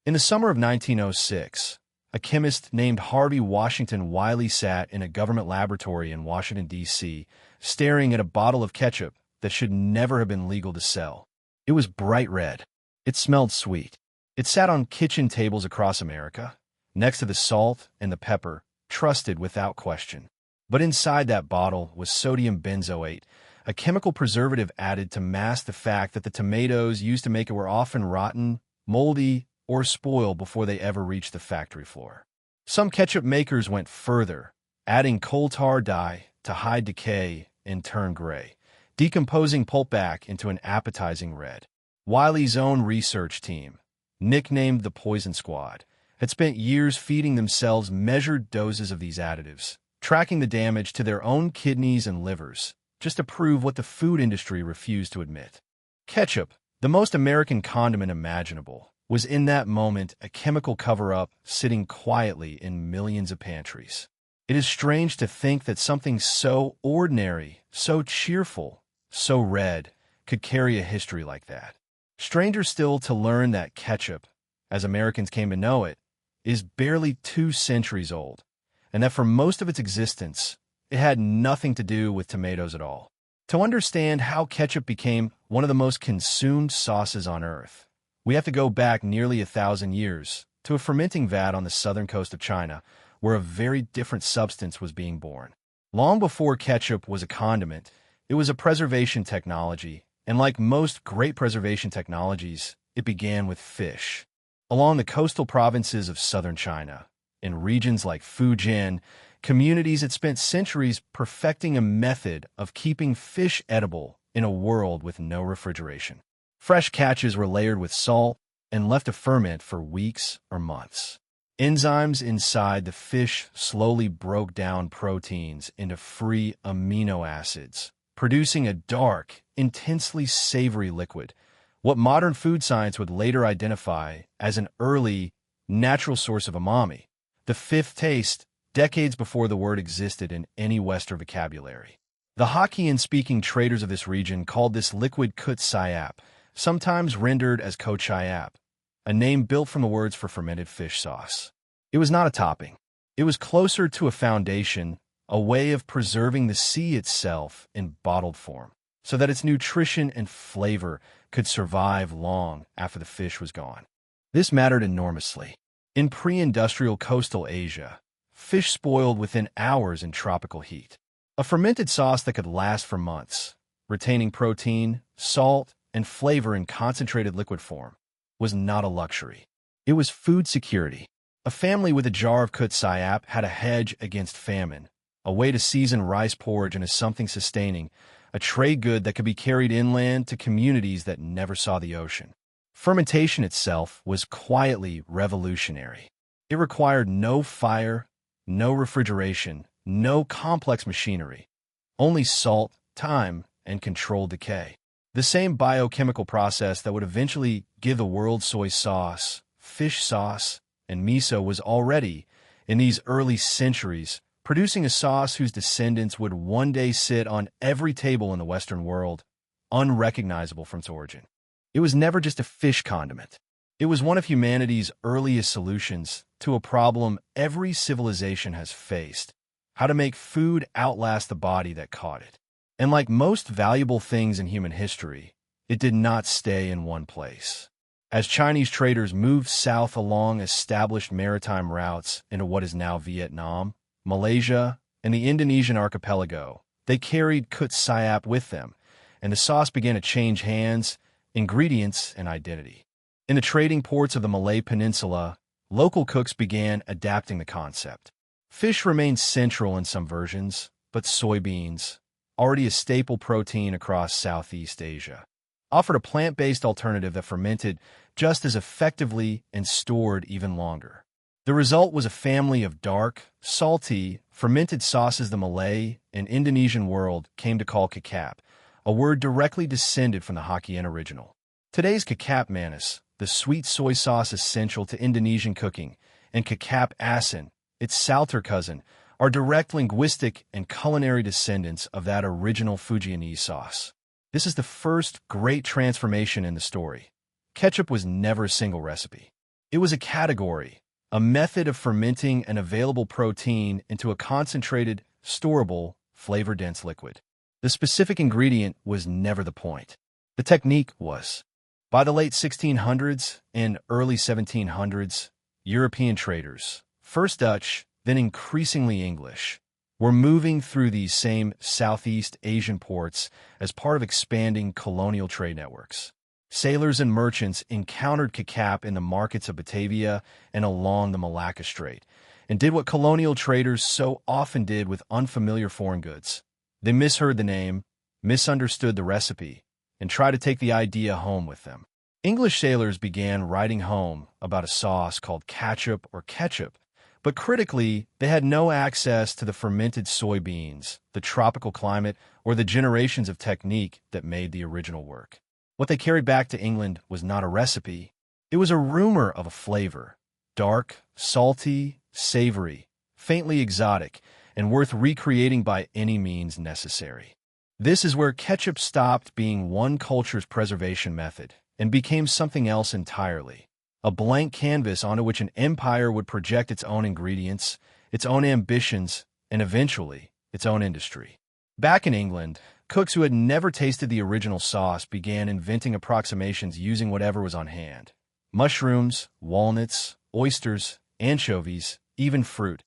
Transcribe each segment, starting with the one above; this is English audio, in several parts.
In the summer of 1906, a chemist named Harvey Washington Wiley sat in a government laboratory in Washington, D.C., staring at a bottle of ketchup that should never have been legal to sell. It was bright red. It smelled sweet. It sat on kitchen tables across America, next to the salt and the pepper, trusted without question. But inside that bottle was sodium benzoate, a chemical preservative added to mask the fact that the tomatoes used to make it were often rotten, moldy, or spoil before they ever reached the factory floor. Some ketchup makers went further, adding coal tar dye to hide decay and turn gray, decomposing pulp back into an appetizing red. Wiley's own research team, nicknamed the Poison Squad, had spent years feeding themselves measured doses of these additives, tracking the damage to their own kidneys and livers, just to prove what the food industry refused to admit. Ketchup, the most American condiment imaginable, was in that moment a chemical cover-up sitting quietly in millions of pantries. It is strange to think that something so ordinary, so cheerful, so red, could carry a history like that. Stranger still to learn that ketchup, as Americans came to know it, is barely 2 centuries old, and that for most of its existence, it had nothing to do with tomatoes at all. To understand how ketchup became one of the most consumed sauces on Earth, we have to go back nearly 1,000 years to a fermenting vat on the southern coast of China, where a very different substance was being born. Long before ketchup was a condiment, it was a preservation technology, and like most great preservation technologies, it began with fish. Along the coastal provinces of southern China, in regions like Fujian, communities had spent centuries perfecting a method of keeping fish edible in a world with no refrigeration. Fresh catches were layered with salt and left to ferment for weeks or months. Enzymes inside the fish slowly broke down proteins into free amino acids, producing a dark, intensely savory liquid, what modern food science would later identify as an early, natural source of umami, the fifth taste, decades before the word existed in any Western vocabulary. The Hokkien-speaking traders of this region called this liquid kut siap, sometimes rendered as ko chiap, a name built from the words for fermented fish sauce. It was not a topping. It was closer to a foundation, a way of preserving the sea itself in bottled form, so that its nutrition and flavor could survive long after the fish was gone. This mattered enormously. In pre-industrial coastal Asia, fish spoiled within hours in tropical heat. A fermented sauce that could last for months, retaining protein, salt, and flavor in concentrated liquid form, was not a luxury. It was food security. A family with a jar of kut siap had a hedge against famine, a way to season rice porridge into something sustaining, a trade good that could be carried inland to communities that never saw the ocean. Fermentation itself was quietly revolutionary. It required no fire, no refrigeration, no complex machinery, only salt, time, and controlled decay. The same biochemical process that would eventually give the world soy sauce, fish sauce, and miso was already, in these early centuries, producing a sauce whose descendants would one day sit on every table in the Western world, unrecognizable from its origin. It was never just a fish condiment. It was one of humanity's earliest solutions to a problem every civilization has faced: how to make food outlast the body that caught it. And like most valuable things in human history, it did not stay in one place. As Chinese traders moved south along established maritime routes into what is now Vietnam, Malaysia, and the Indonesian archipelago, they carried kut siap with them, and the sauce began to change hands, ingredients, and identity. In the trading ports of the Malay Peninsula, local cooks began adapting the concept. Fish remained central in some versions, but soybeans, already a staple protein across Southeast Asia, offered a plant-based alternative that fermented just as effectively and stored even longer. The result was a family of dark, salty, fermented sauces the Malay and Indonesian world came to call kecap, a word directly descended from the Hokkien original. Today's kecap manis, the sweet soy sauce essential to Indonesian cooking, and kecap asin, its Salter cousin, are direct linguistic and culinary descendants of that original Fujianese sauce. This is the first great transformation in the story. Ketchup was never a single recipe. It was a category, a method of fermenting an available protein into a concentrated, storable, flavor-dense liquid. The specific ingredient was never the point. The technique was. By the late 1600s and early 1700s, European traders, first Dutch, then increasingly English, were moving through these same Southeast Asian ports as part of expanding colonial trade networks. Sailors and merchants encountered Ketchup in the markets of Batavia and along the Malacca Strait, and did what colonial traders so often did with unfamiliar foreign goods. They misheard the name, misunderstood the recipe, and tried to take the idea home with them. English sailors began writing home about a sauce called ketchup or ketchup, but critically, they had no access to the fermented soybeans, the tropical climate, or the generations of technique that made the original work. What they carried back to England was not a recipe. It was a rumor of a flavor, dark, salty, savory, faintly exotic, and worth recreating by any means necessary. This is where ketchup stopped being one culture's preservation method and became something else entirely, a blank canvas onto which an empire would project its own ingredients, its own ambitions, and eventually, its own industry. Back in England, cooks who had never tasted the original sauce began inventing approximations using whatever was on hand. Mushrooms, walnuts, oysters, anchovies, even fruit.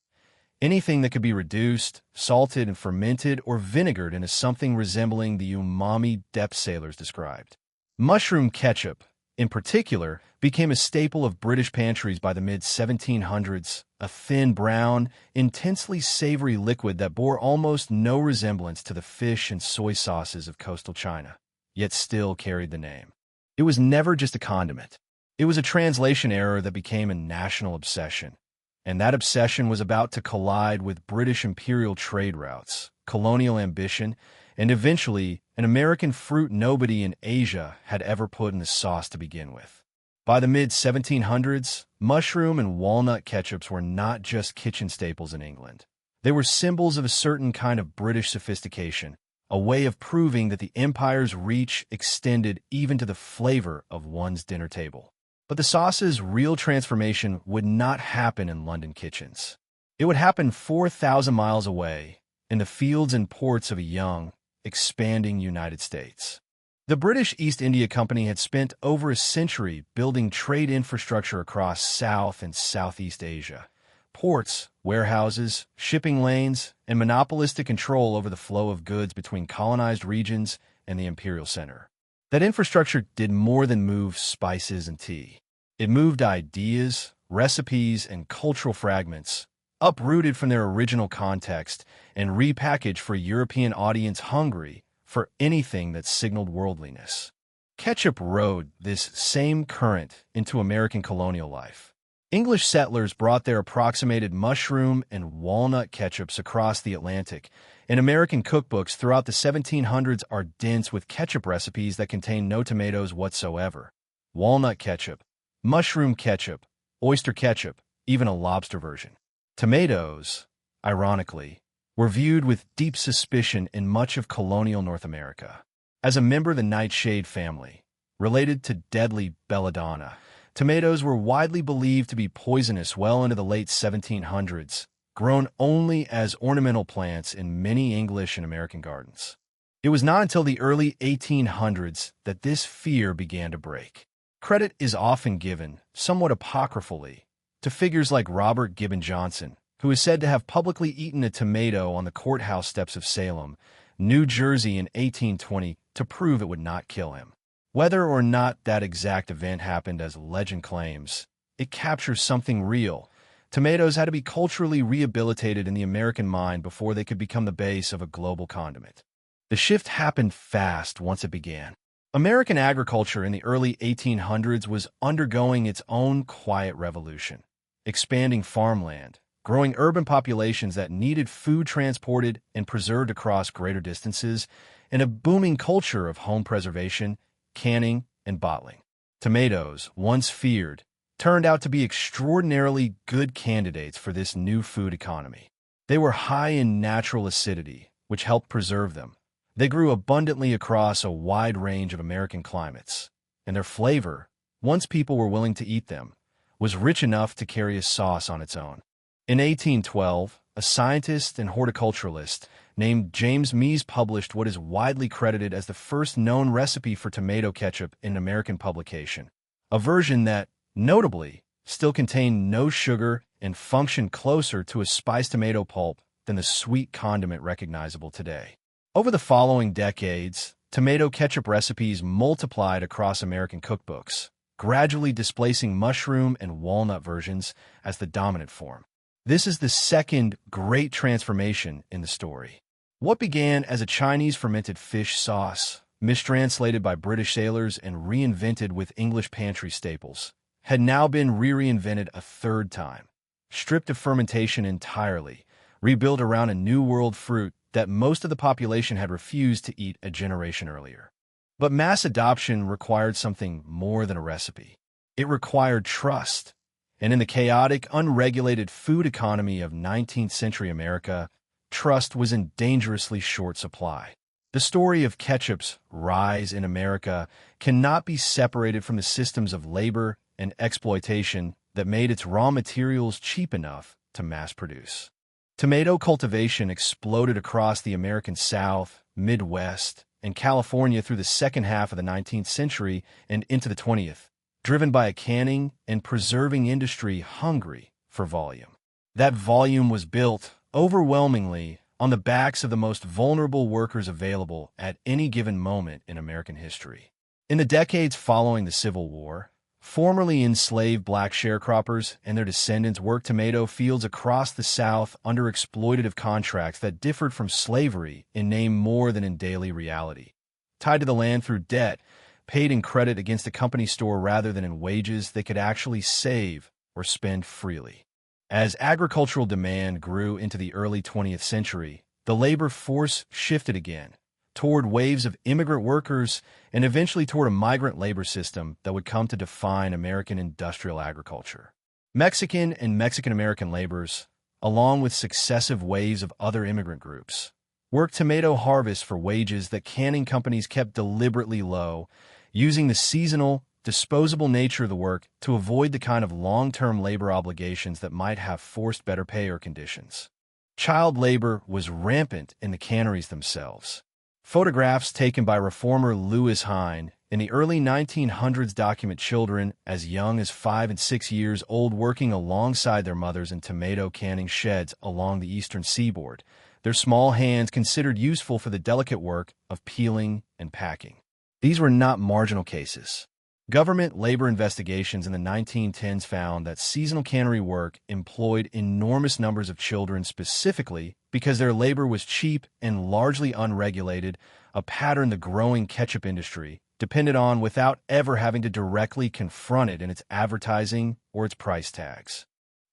Anything that could be reduced, salted, and fermented or vinegared into something resembling the umami depth sailors described. Mushroom ketchup, in particular, became a staple of British pantries by the mid-1700s, a thin, brown, intensely savory liquid that bore almost no resemblance to the fish and soy sauces of coastal China, yet still carried the name. It was never just a condiment. It was a translation error that became a national obsession. And that obsession was about to collide with British imperial trade routes, colonial ambition, and eventually an American fruit nobody in Asia had ever put in the sauce to begin with. By the mid-1700s, mushroom and walnut ketchups were not just kitchen staples in England. They were symbols of a certain kind of British sophistication, a way of proving that the empire's reach extended even to the flavor of one's dinner table. But the sauce's real transformation would not happen in London kitchens. It would happen 4,000 miles away, in the fields and ports of a young, expanding United States. The British East India Company had spent over a century building trade infrastructure across South and Southeast Asia. Ports, warehouses, shipping lanes, and monopolistic control over the flow of goods between colonized regions and the imperial center. That infrastructure did more than move spices and tea. It moved ideas, recipes, and cultural fragments, uprooted from their original context and repackaged for a European audience hungry for anything that signaled worldliness. Ketchup rode this same current into American colonial life. English settlers brought their approximated mushroom and walnut ketchups across the Atlantic, and American cookbooks throughout the 1700s are dense with ketchup recipes that contain no tomatoes whatsoever. Walnut ketchup, mushroom ketchup, oyster ketchup, even a lobster version. Tomatoes, ironically, were viewed with deep suspicion in much of colonial North America. As a member of the nightshade family, related to deadly belladonna, tomatoes were widely believed to be poisonous well into the late 1700s, grown only as ornamental plants in many English and American gardens. It was not until the early 1800s that this fear began to break. Credit is often given, somewhat apocryphally, to figures like Robert Gibbon Johnson, who is said to have publicly eaten a tomato on the courthouse steps of Salem, New Jersey in 1820 to prove it would not kill him. Whether or not that exact event happened as legend claims, it captures something real. Tomatoes had to be culturally rehabilitated in the American mind before they could become the base of a global condiment. The shift happened fast once it began. American agriculture in the early 1800s was undergoing its own quiet revolution, expanding farmland, growing urban populations that needed food transported and preserved across greater distances, and a booming culture of home preservation, canning, and bottling. Tomatoes, once feared, turned out to be extraordinarily good candidates for this new food economy. They were high in natural acidity, which helped preserve them. They grew abundantly across a wide range of American climates, and their flavor, once people were willing to eat them, was rich enough to carry a sauce on its own. In 1812, a scientist and horticulturalist named James Mees published what is widely credited as the first known recipe for tomato ketchup in an American publication, a version that, notably, still contained no sugar and functioned closer to a spiced tomato pulp than the sweet condiment recognizable today. Over the following decades, tomato ketchup recipes multiplied across American cookbooks, gradually displacing mushroom and walnut versions as the dominant form. This is the second great transformation in the story. What began as a Chinese fermented fish sauce, mistranslated by British sailors and reinvented with English pantry staples, had now been reinvented a third time, stripped of fermentation entirely, rebuilt around a New World fruit that most of the population had refused to eat a generation earlier. But mass adoption required something more than a recipe. It required trust. And in the chaotic, unregulated food economy of 19th century America, trust was in dangerously short supply. The story of ketchup's rise in America cannot be separated from the systems of labor and exploitation that made its raw materials cheap enough to mass produce. Tomato cultivation exploded across the American South, Midwest, and California through the second half of the 19th century and into the 20th, driven by a canning and preserving industry hungry for volume. That volume was built, overwhelmingly, on the backs of the most vulnerable workers available at any given moment in American history. In the decades following the Civil War, formerly enslaved black sharecroppers and their descendants worked tomato fields across the South under exploitative contracts that differed from slavery in name more than in daily reality. Tied to the land through debt, paid in credit against a company store rather than in wages they could actually save or spend freely. As agricultural demand grew into the early 20th century, the labor force shifted again, toward waves of immigrant workers and eventually toward a migrant labor system that would come to define American industrial agriculture. Mexican and Mexican-American laborers, along with successive waves of other immigrant groups, worked tomato harvests for wages that canning companies kept deliberately low, using the seasonal, disposable nature of the work to avoid the kind of long-term labor obligations that might have forced better pay or conditions. Child labor was rampant in the canneries themselves. Photographs taken by reformer Lewis Hine in the early 1900s document children as young as 5 and 6 years old working alongside their mothers in tomato canning sheds along the eastern seaboard, their small hands considered useful for the delicate work of peeling and packing. These were not marginal cases. Government labor investigations in the 1910s found that seasonal cannery work employed enormous numbers of children specifically because their labor was cheap and largely unregulated, a pattern the growing ketchup industry depended on without ever having to directly confront it in its advertising or its price tags.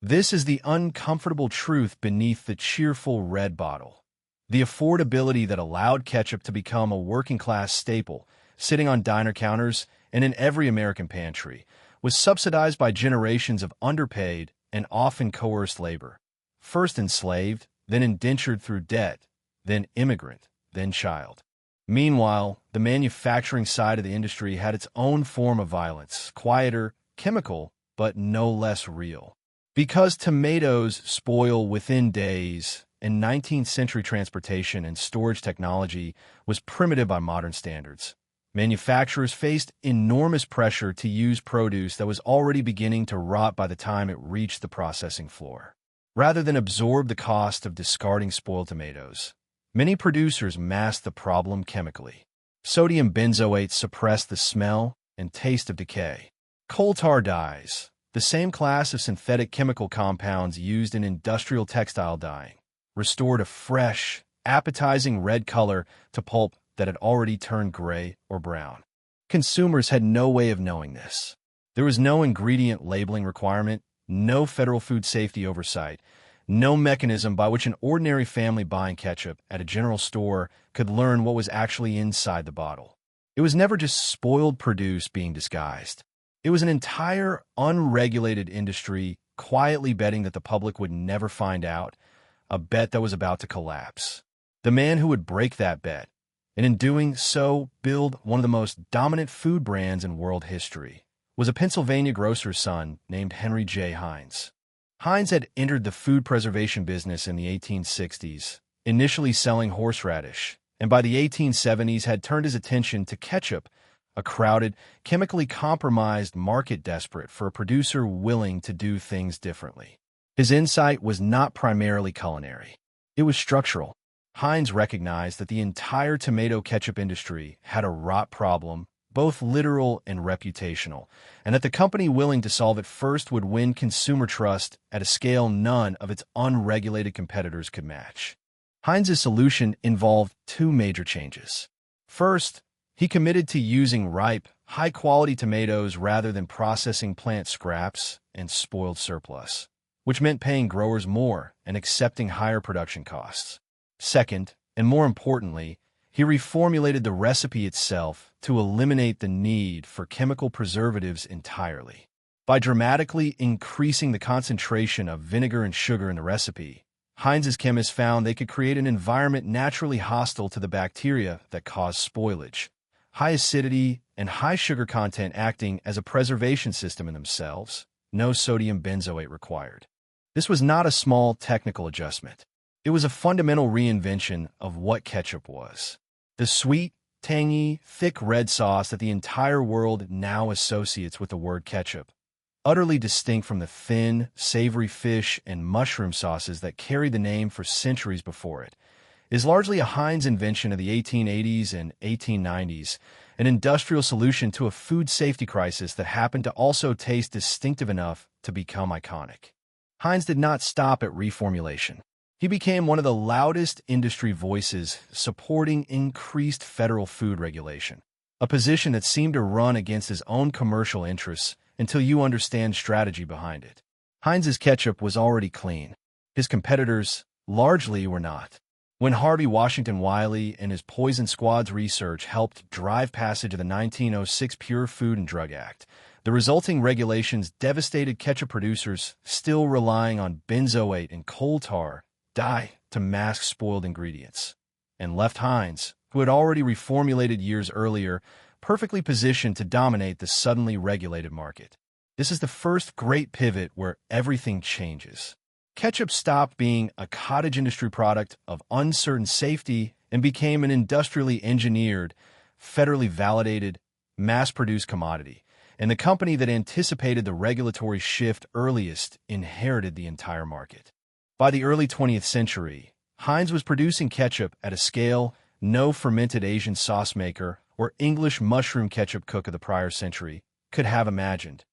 This is the uncomfortable truth beneath the cheerful red bottle. The affordability that allowed ketchup to become a working-class staple, sitting on diner counters and in every American pantry, was subsidized by generations of underpaid and often coerced labor, first enslaved, then indentured through debt, then immigrant, then child. Meanwhile, the manufacturing side of the industry had its own form of violence, quieter, chemical, but no less real. Because tomatoes spoil within days, and 19th century transportation and storage technology was primitive by modern standards, manufacturers faced enormous pressure to use produce that was already beginning to rot by the time it reached the processing floor. Rather than absorb the cost of discarding spoiled tomatoes, many producers masked the problem chemically. Sodium benzoate suppressed the smell and taste of decay. Coal tar dyes, the same class of synthetic chemical compounds used in industrial textile dyeing, restored a fresh, appetizing red color to pulp that had already turned gray or brown. Consumers had no way of knowing this. There was no ingredient labeling requirement, no federal food safety oversight, no mechanism by which an ordinary family buying ketchup at a general store could learn what was actually inside the bottle. It was never just spoiled produce being disguised. It was an entire unregulated industry quietly betting that the public would never find out, a bet that was about to collapse. The man who would break that bet, and in doing so build one of the most dominant food brands in world history, was a Pennsylvania grocer's son named Henry J. Heinz. Heinz had entered the food preservation business in the 1860s, initially selling horseradish, and by the 1870s had turned his attention to ketchup, a crowded, chemically compromised market desperate for a producer willing to do things differently. His insight was not primarily culinary. It was structural. Heinz recognized that the entire tomato ketchup industry had a rot problem, both literal and reputational, and that the company willing to solve it first would win consumer trust at a scale none of its unregulated competitors could match. Heinz's solution involved two major changes. First, he committed to using ripe, high-quality tomatoes rather than processing plant scraps and spoiled surplus, which meant paying growers more and accepting higher production costs. Second, and more importantly, he reformulated the recipe itself to eliminate the need for chemical preservatives entirely. By dramatically increasing the concentration of vinegar and sugar in the recipe, Heinz's chemists found they could create an environment naturally hostile to the bacteria that cause spoilage, high acidity and high sugar content acting as a preservation system in themselves, no sodium benzoate required. This was not a small technical adjustment. It was a fundamental reinvention of what ketchup was. The sweet, tangy, thick red sauce that the entire world now associates with the word ketchup, utterly distinct from the thin, savory fish and mushroom sauces that carried the name for centuries before it, is largely a Heinz invention of the 1880s and 1890s, an industrial solution to a food safety crisis that happened to also taste distinctive enough to become iconic. Heinz did not stop at reformulation. He became one of the loudest industry voices supporting increased federal food regulation, a position that seemed to run against his own commercial interests until you understand strategy behind it. Heinz's ketchup was already clean. His competitors largely were not. When Harvey Washington Wiley and his Poison Squad's research helped drive passage of the 1906 Pure Food and Drug Act, the resulting regulations devastated ketchup producers still relying on benzoate and coal tar dye to mask spoiled ingredients, and left Heinz, who had already reformulated years earlier, perfectly positioned to dominate the suddenly regulated market. This is the first great pivot where everything changes. Ketchup stopped being a cottage industry product of uncertain safety and became an industrially engineered, federally validated, mass-produced commodity, and the company that anticipated the regulatory shift earliest inherited the entire market. By the early 20th century, Heinz was producing ketchup at a scale no fermented Asian sauce maker or English mushroom ketchup cook of the prior century could have imagined.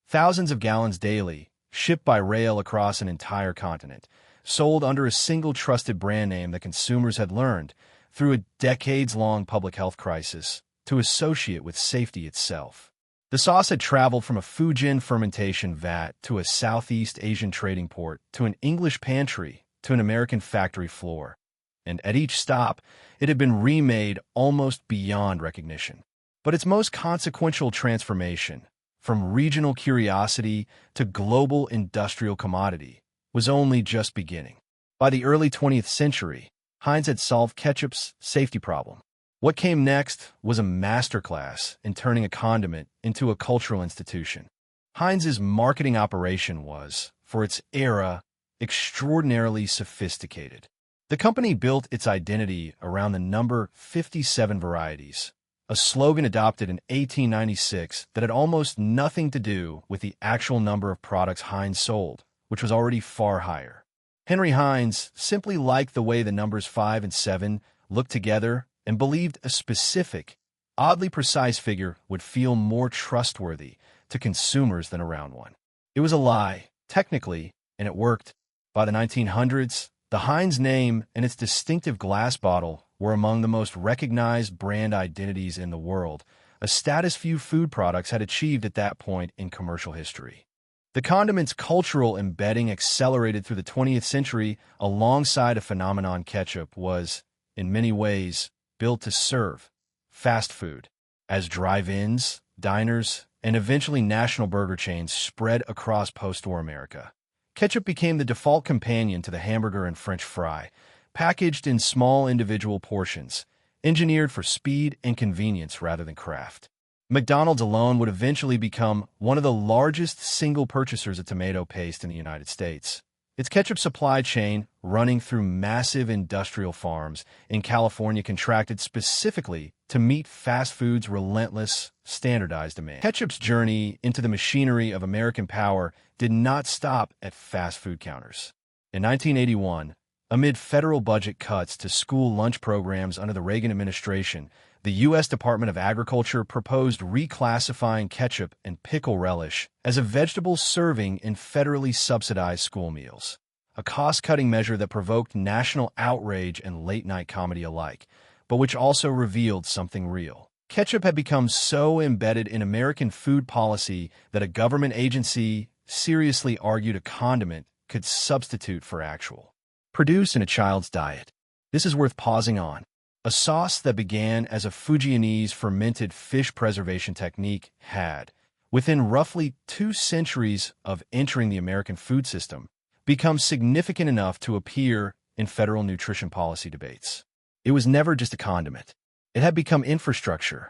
Thousands of gallons daily, shipped by rail across an entire continent, sold under a single trusted brand name that consumers had learned, through a decades-long public health crisis, to associate with safety itself. The sauce had traveled from a Fujian fermentation vat to a Southeast Asian trading port to an English pantry to an American factory floor, and at each stop, it had been remade almost beyond recognition. But its most consequential transformation, from regional curiosity to global industrial commodity, was only just beginning. By the early 20th century, Heinz had solved ketchup's safety problem. What came next was a masterclass in turning a condiment into a cultural institution. Heinz's marketing operation was, for its era, extraordinarily sophisticated. The company built its identity around the number 57 varieties, a slogan adopted in 1896 that had almost nothing to do with the actual number of products Heinz sold, which was already far higher. Henry Heinz simply liked the way the numbers 5 and 7 looked together and believed a specific, oddly precise figure would feel more trustworthy to consumers than a round one. It was a lie, technically, and it worked. By the 1900s, the Heinz name and its distinctive glass bottle were among the most recognized brand identities in the world, a status few food products had achieved at that point in commercial history. The condiment's cultural embedding accelerated through the 20th century alongside a phenomenon ketchup was, in many ways, built to serve fast food. As drive-ins, diners, and eventually national burger chains spread across post-war America, ketchup became the default companion to the hamburger and French fry, packaged in small individual portions, engineered for speed and convenience rather than craft. McDonald's alone would eventually become one of the largest single purchasers of tomato paste in the United States. Its ketchup supply chain, running through massive industrial farms in California, contracted specifically to meet fast food's relentless, standardized demand. Ketchup's journey into the machinery of American power did not stop at fast food counters. In 1981, amid federal budget cuts to school lunch programs under the Reagan administration, the U.S. Department of Agriculture proposed reclassifying ketchup and pickle relish as a vegetable serving in federally subsidized school meals, a cost-cutting measure that provoked national outrage and late-night comedy alike, but which also revealed something real. Ketchup had become so embedded in American food policy that a government agency seriously argued a condiment could substitute for actual produce in a child's diet. This is worth pausing on. A sauce that began as a Fujianese fermented fish preservation technique had, within roughly 2 centuries of entering the American food system, become significant enough to appear in federal nutrition policy debates. It was never just a condiment. It had become infrastructure.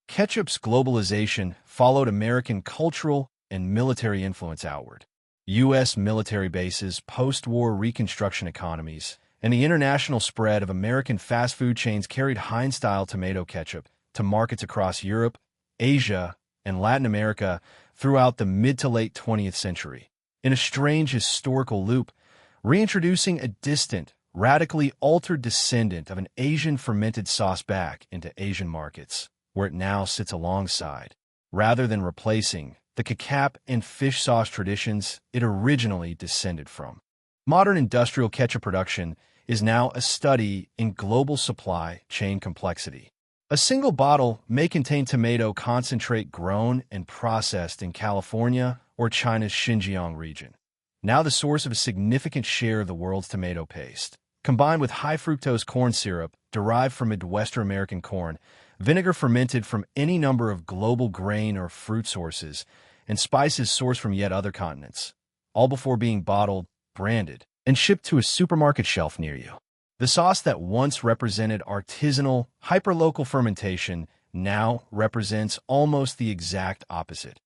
Ketchup's globalization followed American cultural and military influence outward. U.S. military bases, post-war Reconstruction economies, and the international spread of American fast food chains carried Heinz-style tomato ketchup to markets across Europe, Asia, and Latin America throughout the mid to late 20th century. In a strange historical loop, reintroducing a distant, radically altered descendant of an Asian fermented sauce back into Asian markets, where it now sits alongside, rather than replacing the ketchup and fish sauce traditions it originally descended from. Modern industrial ketchup production is now a study in global supply chain complexity. A single bottle may contain tomato concentrate grown and processed in California or China's Xinjiang region, now the source of a significant share of the world's tomato paste. Combined with high-fructose corn syrup derived from Midwestern American corn, vinegar fermented from any number of global grain or fruit sources, and spices sourced from yet other continents, all before being bottled, branded, and shipped to a supermarket shelf near you. The sauce that once represented artisanal, hyperlocal fermentation now represents almost the exact opposite.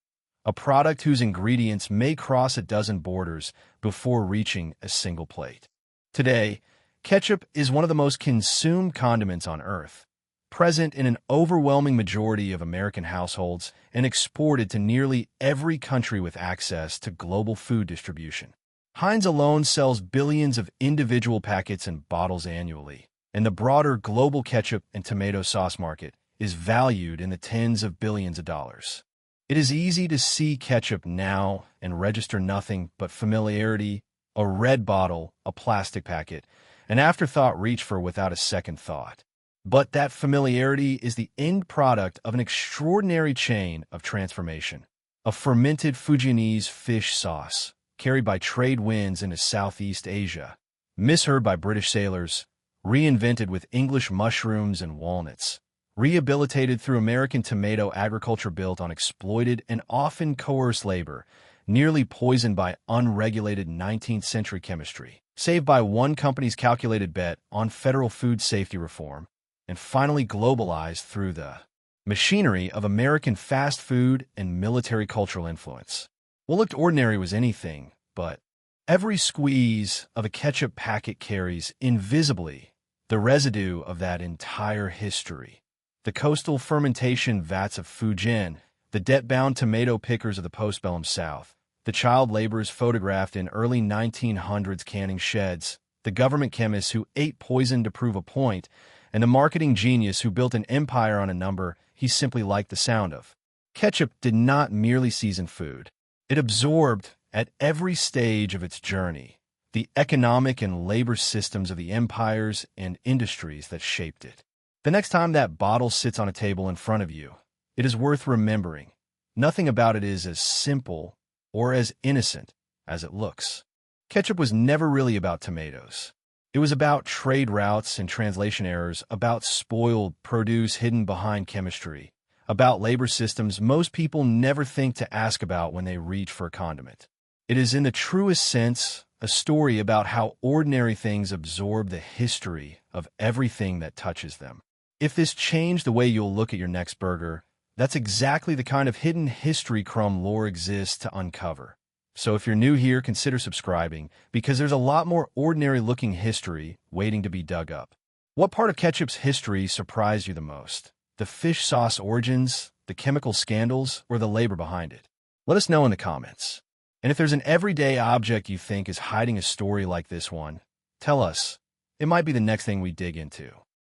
A product whose ingredients may cross a dozen borders before reaching a single plate. Today, ketchup is one of the most consumed condiments on Earth, present in an overwhelming majority of American households and exported to nearly every country with access to global food distribution. Heinz alone sells billions of individual packets and bottles annually, and the broader global ketchup and tomato sauce market is valued in the tens of billions of dollars. It is easy to see ketchup now and register nothing but familiarity, a red bottle, a plastic packet, an afterthought reach for without a second thought. But that familiarity is the end product of an extraordinary chain of transformation. A fermented Fujianese fish sauce, carried by trade winds into Southeast Asia, misheard by British sailors, reinvented with English mushrooms and walnuts, rehabilitated through American tomato agriculture built on exploited and often coerced labor, nearly poisoned by unregulated 19th century chemistry, saved by one company's calculated bet on federal food safety reform, and finally globalized through the machinery of American fast food and military cultural influence. What looked ordinary was anything, but every squeeze of a ketchup packet carries, invisibly, the residue of that entire history. The coastal fermentation vats of Fujian, the debt-bound tomato pickers of the postbellum South, the child laborers photographed in early 1900s canning sheds, the government chemists who ate poison to prove a point, and the marketing genius who built an empire on a number he simply liked the sound of. Ketchup did not merely season food. It absorbed, at every stage of its journey, the economic and labor systems of the empires and industries that shaped it. The next time that bottle sits on a table in front of you, it is worth remembering. Nothing about it is as simple or as innocent as it looks. Ketchup was never really about tomatoes. It was about trade routes and translation errors, about spoiled produce hidden behind chemistry, about labor systems most people never think to ask about when they reach for a condiment. It is in the truest sense a story about how ordinary things absorb the history of everything that touches them. If this changed the way you'll look at your next burger, That's exactly the kind of hidden history crumb lore exists to uncover. So if you're new here, consider subscribing, because there's a lot more ordinary-looking history waiting to be dug up. What part of ketchup's history surprised you the most? The fish sauce origins, the chemical scandals, or the labor behind it? Let us know in the comments. And if there's an everyday object you think is hiding a story like this one, tell us. It might be the next thing we dig into.